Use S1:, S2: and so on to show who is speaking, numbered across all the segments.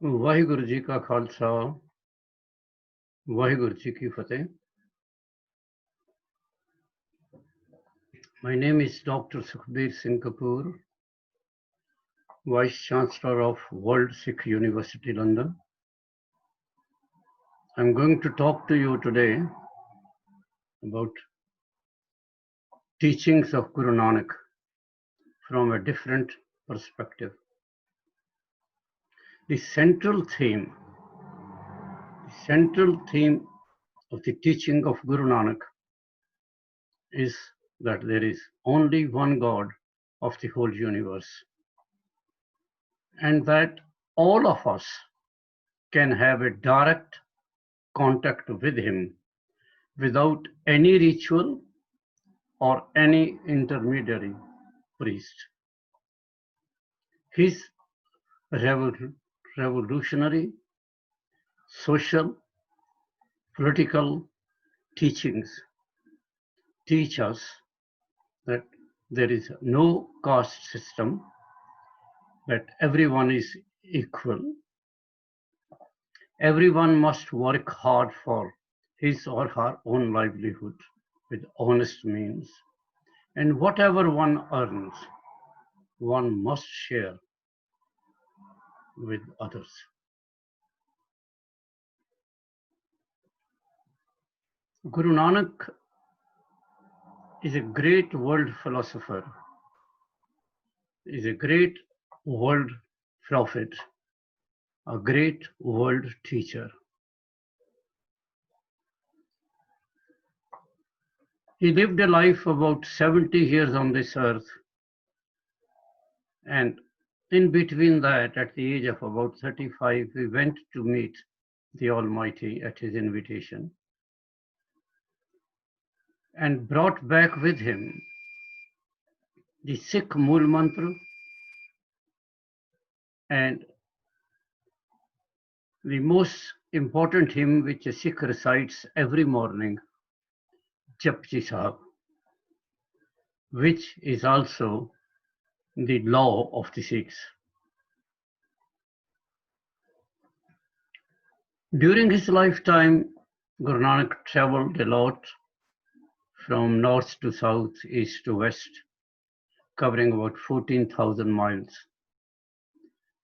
S1: वाहिगुरु जी का खालसा वाहिगुरु जी की फतेह. My name is Dr. Sukhbir Singh Kapoor, Vice Chancellor of World Sikh University, London. I'm going to talk to you today about teachings of Guru Nanak from a different perspective. The central theme of the teaching of Guru Nanak is that there is only one God of the whole universe, and that all of us can have a direct contact with him without any ritual or any intermediary priest. His revolutionary, social, political teachings teach us that there is no caste system, that everyone is equal. Everyone must work hard for his or her own livelihood with honest means, and whatever one earns, one must share with others. Guru Nanak is a great world philosopher, is a great world prophet, a great world teacher. He lived a life about 70 years on this earth, and in between that, at the age of about 35, he went to meet the Almighty at his invitation and brought back with him the Sikh Mool Mantra and the most important hymn which a Sikh recites every morning, Japji Sahib, which is also the law of the Sikhs. During his lifetime, Guru Nanak traveled a lot from north to south, east to west, covering about 14,000 miles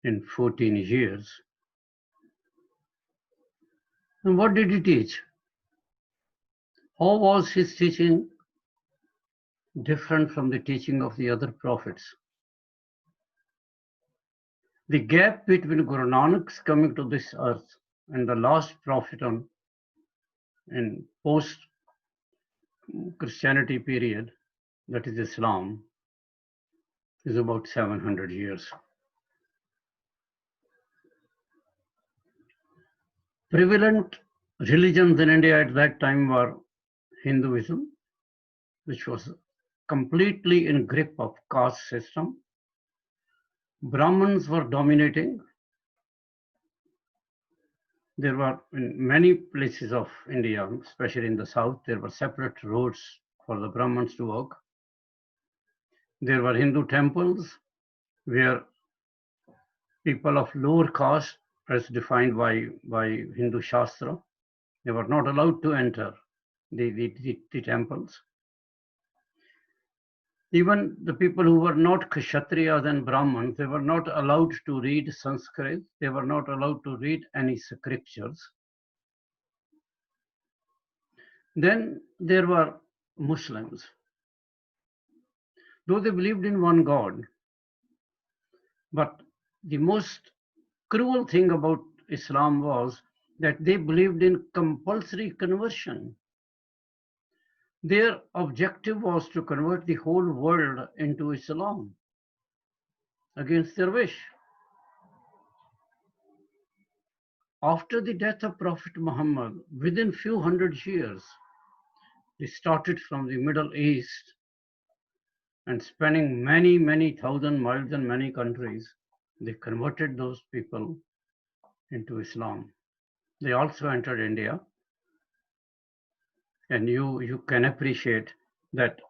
S1: in 14 years. And what did he teach? How was his teaching different from the teaching of the other prophets? The gap between Guru Nanak's coming to this earth and the last prophet in post-Christianity period, that is Islam, is about 700 years. Prevalent religions in India at that time were Hinduism, which was completely in grip of caste system. Brahmins were dominating. There were in many places of India, especially in the south, there were separate roads for the Brahmins to walk. There were Hindu temples where people of lower caste, as defined by Hindu Shastra, they were not allowed to enter the temples. Even the people who were not Kshatriyas and Brahmins, they were not allowed to read Sanskrit. They were not allowed to read any scriptures. Then there were Muslims. Though they believed in one God, but the most cruel thing about Islam was that they believed in compulsory conversion. Their objective was to convert the whole world into Islam against their wish. After the death of Prophet Muhammad, within few hundred years, they started from the Middle East and spanning many thousand miles in many countries, they converted those people into Islam. They also entered India. And you can appreciate that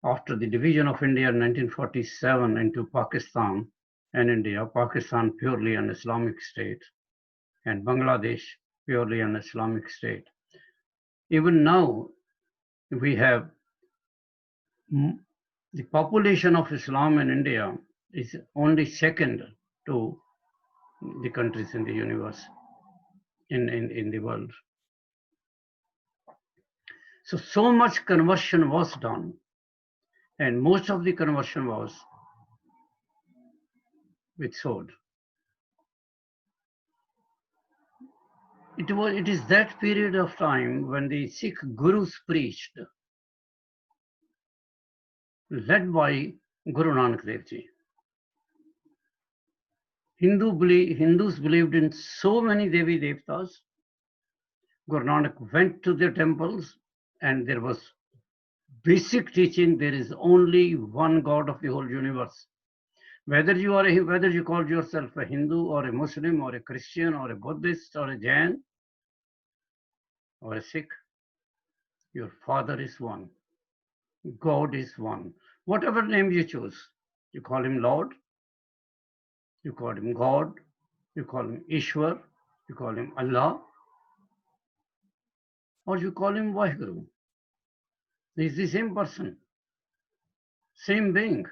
S1: after the division of India in 1947 into Pakistan and India, Pakistan purely an Islamic state, and Bangladesh purely an Islamic state. Even now, we have the population of Islam in India is only second to the countries in the universe, in the world. So much conversion was done, and most of the conversion was with sword. It is that period of time when the Sikh gurus preached, led by Guru Nanak Dev Ji. Hindus believed in so many Devi Devtas. Guru Nanak went to their temples, and there was basic teaching: there is only one God of the whole universe. Whether you call yourself a Hindu or a Muslim or a Christian or a Buddhist or a Jain or a Sikh, your Father is one. God is one. Whatever name you choose, you call him Lord, you call him God, you call him Ishwar, you call him Allah, or you call him Vaheguru. He's the same person, same being.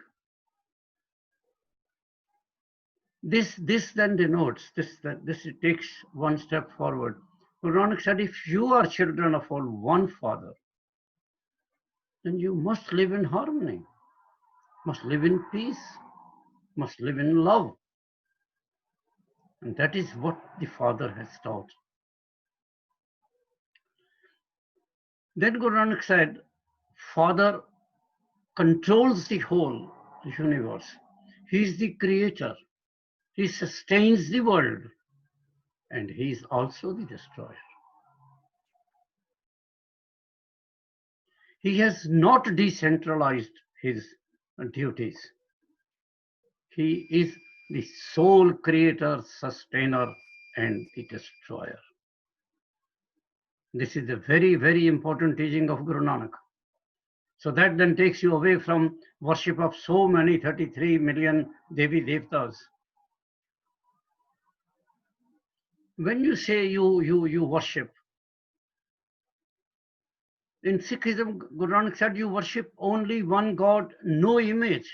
S1: This then denotes, this takes one step forward. Guru Nanak said, if you are children of all one Father, then you must live in harmony, must live in peace, must live in love. And that is what the Father has taught. Then Guru Nanak said, Father controls the whole universe. He is the creator. He sustains the world. And he is also the destroyer. He has not decentralized his duties. He is the sole creator, sustainer, and the destroyer. This is a very, very important teaching of Guru Nanak. So that then takes you away from worship of so many 33 million Devi Devtas. When you say you worship, in Sikhism, Guru Nanak said you worship only one God, no image,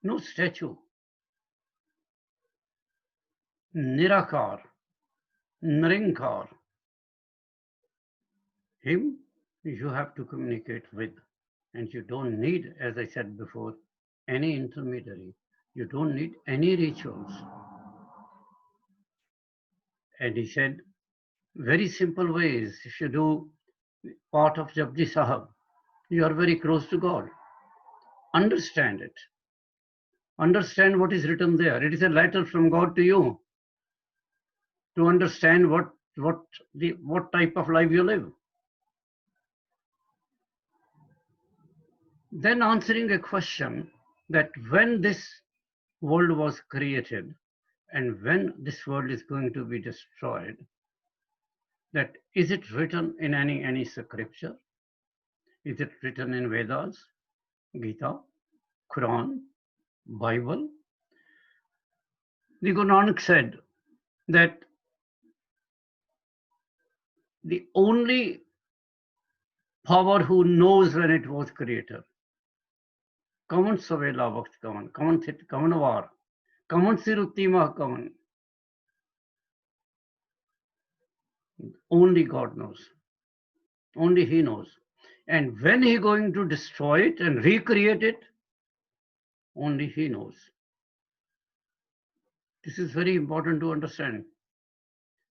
S1: no statue. Nirakar, Nirinkar. Him you have to communicate with. And you don't need, as I said before, any intermediary. You don't need any rituals. And he said, very simple ways. If you do part of Japji Sahab, you are very close to God. Understand it. Understand what is written there. It is a letter from God to you to understand what type of life you live. Then answering a question that when this world was created and when this world is going to be destroyed, that is it written in any scripture? Is it written in Vedas, Gita, Quran, Bible? The Guru Nanak said that the only power who knows when it was created, Kaman Savela Vakt Kaman, Kaman Thit Kaman Var, Kaman Siruttima Kaman. Only God knows. Only He knows. And when He is going to destroy it and recreate it, only He knows. This is very important to understand.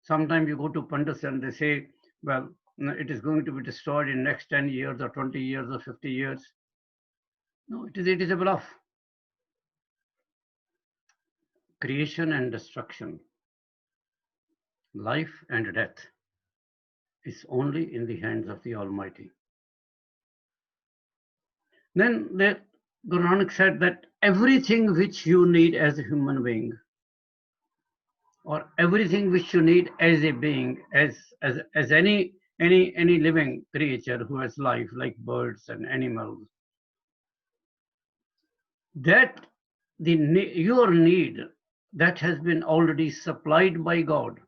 S1: Sometimes you go to Pandits and they say, well, it is going to be destroyed in next 10 years or 20 years or 50 years. No, it is a bluff. Creation and destruction, life and death is only in the hands of the Almighty. Then Guru Nanak said that everything which you need as a human being, or everything which you need as a being, as any living creature who has life, like birds and animals, that your need that has been already supplied by God.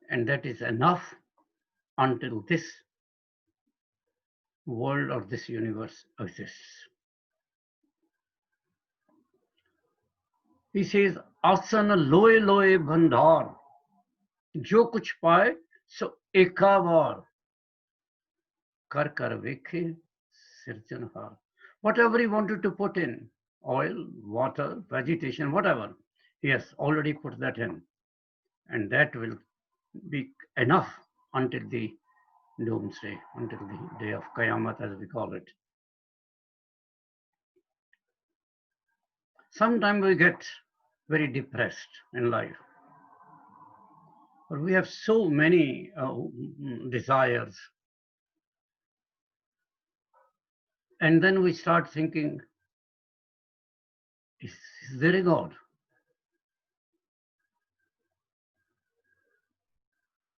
S1: And that is enough until this world or this universe exists. He says, Asan loe loe bhandar, jo kuch paye, so ekavar, kar kar vekhe sirjanhar. Whatever he wanted to put in, oil, water, vegetation, whatever, he has already put that in. And that will be enough until the doomsday, until the day of Qiyamah, as we call it. Sometimes we get very depressed in life. But we have so many desires. And then we start thinking, is there a God?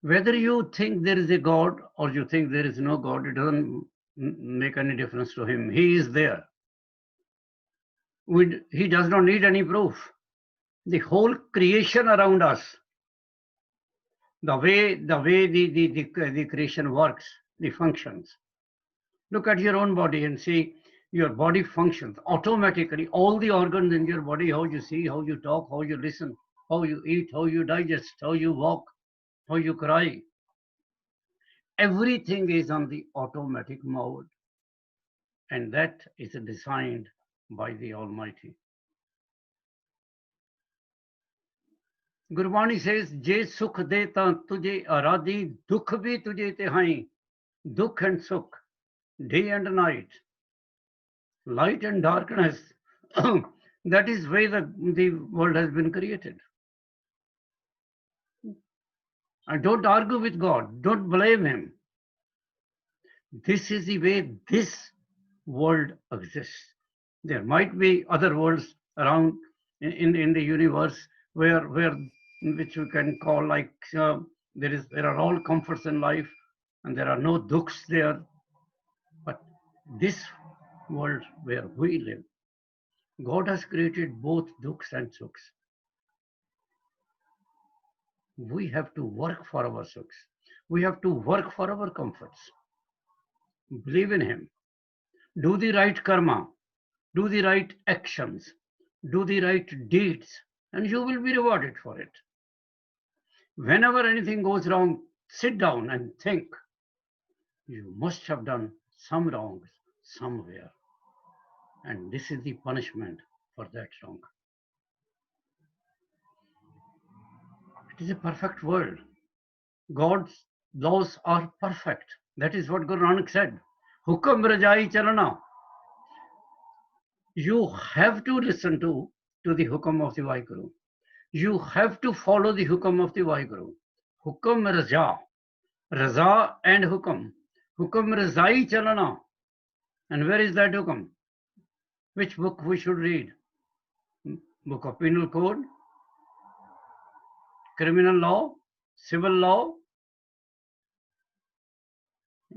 S1: Whether you think there is a God or you think there is no God, it doesn't make any difference to him. He is there. He does not need any proof. The whole creation around us, the way the creation works, the functions. Look at your own body and see your body functions automatically. All the organs in your body, how you see, how you talk, how you listen, how you eat, how you digest, how you walk, how you cry. Everything is on the automatic mode. And that is designed by the Almighty. Gurbani says, Je sukh de ta tujhe aradi, dukh bhi tujhe te hai. Dukh and sukh, day and night, light and darkness. That is why the world has been created. And don't argue with God. Don't blame him. This is the way this world exists. There might be other worlds around in the universe where which we can call like there are all comforts in life and there are no dukhs there. But this world where we live, God has created both dukhs and sukhs. We have to work for our sukhs. We have to work for our comforts. Believe in him. Do the right karma. Do the right actions. Do the right deeds. And you will be rewarded for it. Whenever anything goes wrong, sit down and think. You must have done some wrongs somewhere. And this is the punishment for that wrong. It is a perfect world. God's laws are perfect. That is what Guru Nanak said. Hukam rajai chalana. You have to listen to the hukam of the Vaheguru. You have to follow the hukam of the Vaheguru. Hukam raja. Raza and hukam. Hukam razai chalana. And where is that hukam? Which book we should read? Book of Penal Code? Criminal law? Civil law?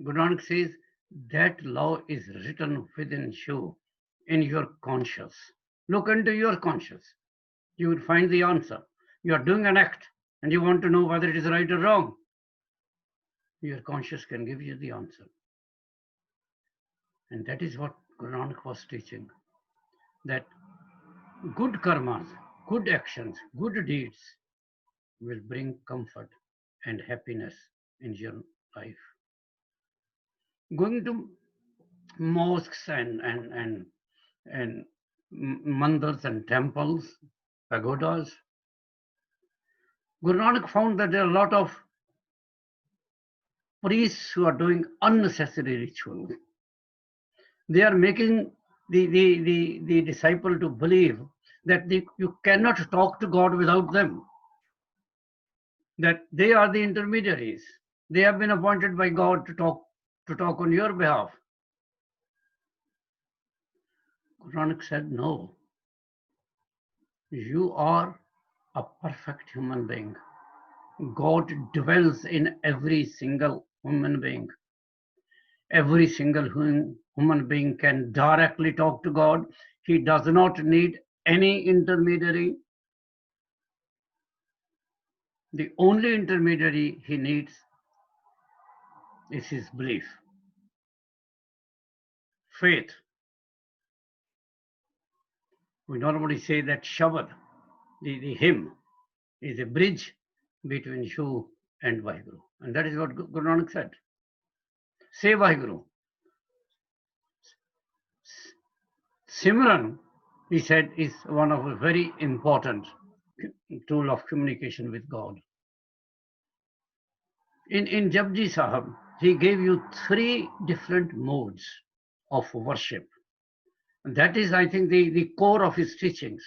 S1: Guru Nanak says that law is written within you, in your conscience. Look into your conscience. You will find the answer. You are doing an act and you want to know whether it is right or wrong. Your conscience can give you the answer. And that is what Guru Nanak was teaching. That good karmas, good actions, good deeds will bring comfort and happiness in your life. Going to mosques and mandirs and temples, pagodas, Guru Nanak found that there are a lot of priests who are doing unnecessary rituals. They are making the disciple to believe that you cannot talk to God without them, that they are the intermediaries. They have been appointed by God to talk on your behalf. Guru Nanak said, no, you are a perfect human being. God dwells in every single human being. Every single human being can directly talk to God. He does not need any intermediary. The only intermediary he needs is his belief, faith. We normally say that Shabad, the hymn, is a bridge between you and Vaheguru. And that is what Guru Nanak said. Say Vaheguru. Simran, he said, is one of a very important tool of communication with God. In Japji Sahib, he gave you 3 different modes of worship. And that is, I think, the core of his teachings.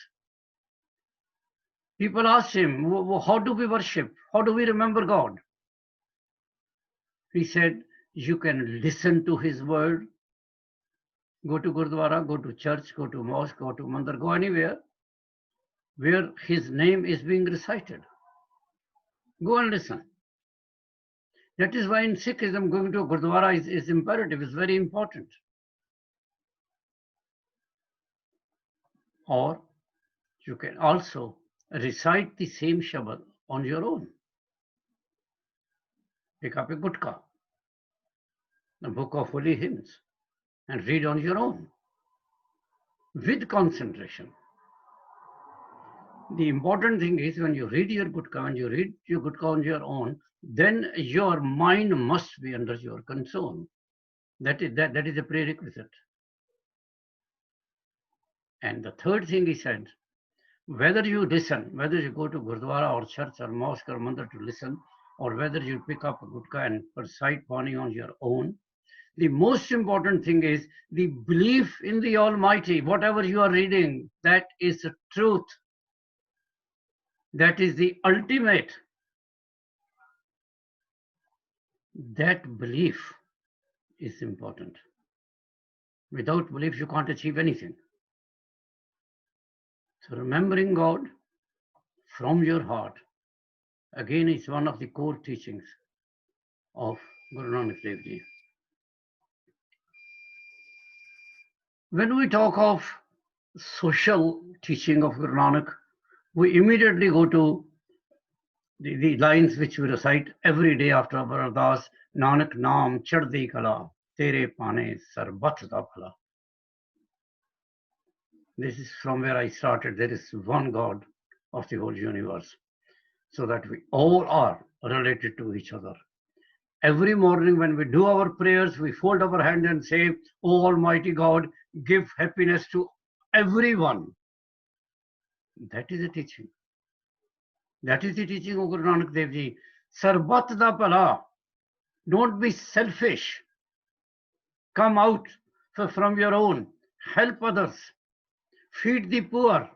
S1: People asked him, how do we worship? How do we remember God? He said, you can listen to his word. Go to Gurdwara, go to church, go to mosque, go to mandir, go anywhere where his name is being recited. Go and listen. That is why in Sikhism, going to a Gurdwara is imperative, is very important. Or you can also recite the same Shabad on your own. Pick up a gutka, the book of holy hymns, and read on your own with concentration. The important thing is when you read your gutka, on your own, then your mind must be under your control. That is a prerequisite. And the third thing he said, whether you listen, whether you go to Gurdwara or church or mosque or mandir to listen, or whether you pick up a gutka and recite Bani on your own, the most important thing is the belief in the Almighty. Whatever you are reading, that is the truth. That is the ultimate. That belief is important. Without belief, you can't achieve anything. So remembering God from your heart, again, is one of the core teachings of Guru Nanak Dev Ji. When we talk of social teaching of Guru Nanak, we immediately go to the lines which we recite every day after our ardas, Nanak Naam Chaddi Kala, Tere Pane Sarbat Da Bhala. This is from where I started. There is one God of the whole universe, so that we all are related to each other. Every morning when we do our prayers, we fold our hands and say, "O Almighty God, give happiness to everyone." That is the teaching. That is the teaching of Guru Nanak Dev Ji. Sarbat da Bhala. Don't be selfish. Come out from your own. Help others. Feed the poor.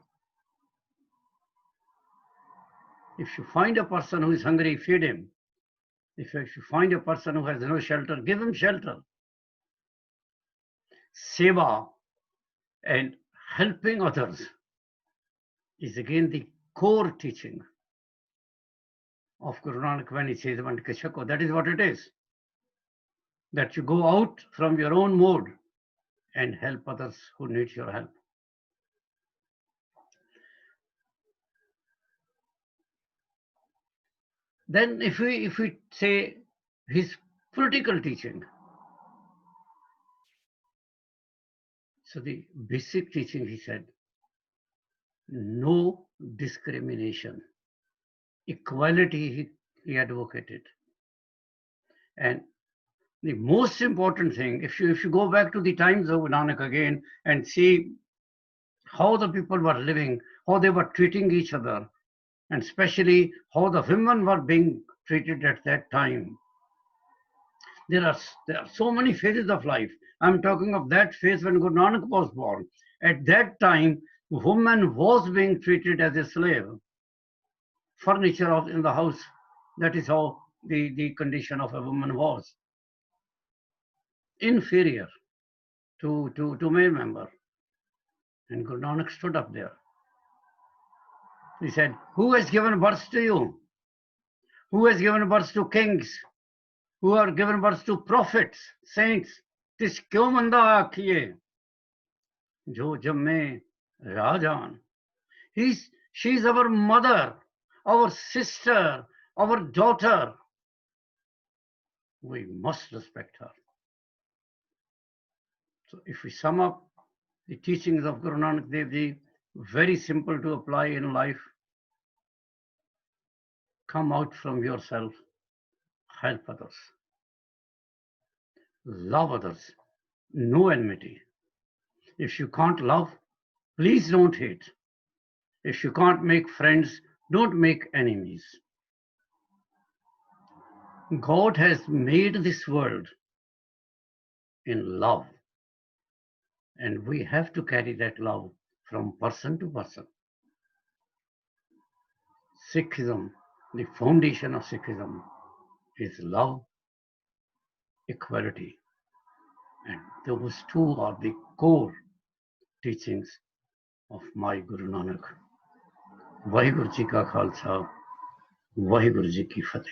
S1: If you find a person who is hungry, feed him. If you find a person who has no shelter, give him shelter. Seva and helping others is again the core teaching of Guru Nanak when he says, that is what it is. That you go out from your own mode and help others who need your help. Then if we say his political teaching, so the basic teaching, he said, no discrimination. Equality he advocated. And the most important thing, if you go back to the times of Nanak again and see how the people were living, how they were treating each other, and especially how the women were being treated at that time. There are so many phases of life. I'm talking of that phase when Guru Nanak was born. At that time, woman was being treated as a slave. Furniture in the house, that is how the condition of a woman was. Inferior to male member. And Guru Nanak stood up there. He said, who has given birth to you? Who has given birth to kings? Who are given birth to prophets, saints? Tis kyo manda akhiye? Jo jamme rajan. She is our mother, our sister, our daughter, we must respect her. So if we sum up the teachings of Guru Nanak Dev Ji, very simple to apply in life. Come out from yourself, help others, love others, no enmity. If you can't love, please don't hate. If you can't make friends, don't make enemies. God has made this world in love, and we have to carry that love from person to person. Sikhism, the foundation of Sikhism is love, equality, and those two are the core teachings of my Guru Nanak. Vaheguru Ji Ka Khalsa, Vaheguru Ji Ki Fateh.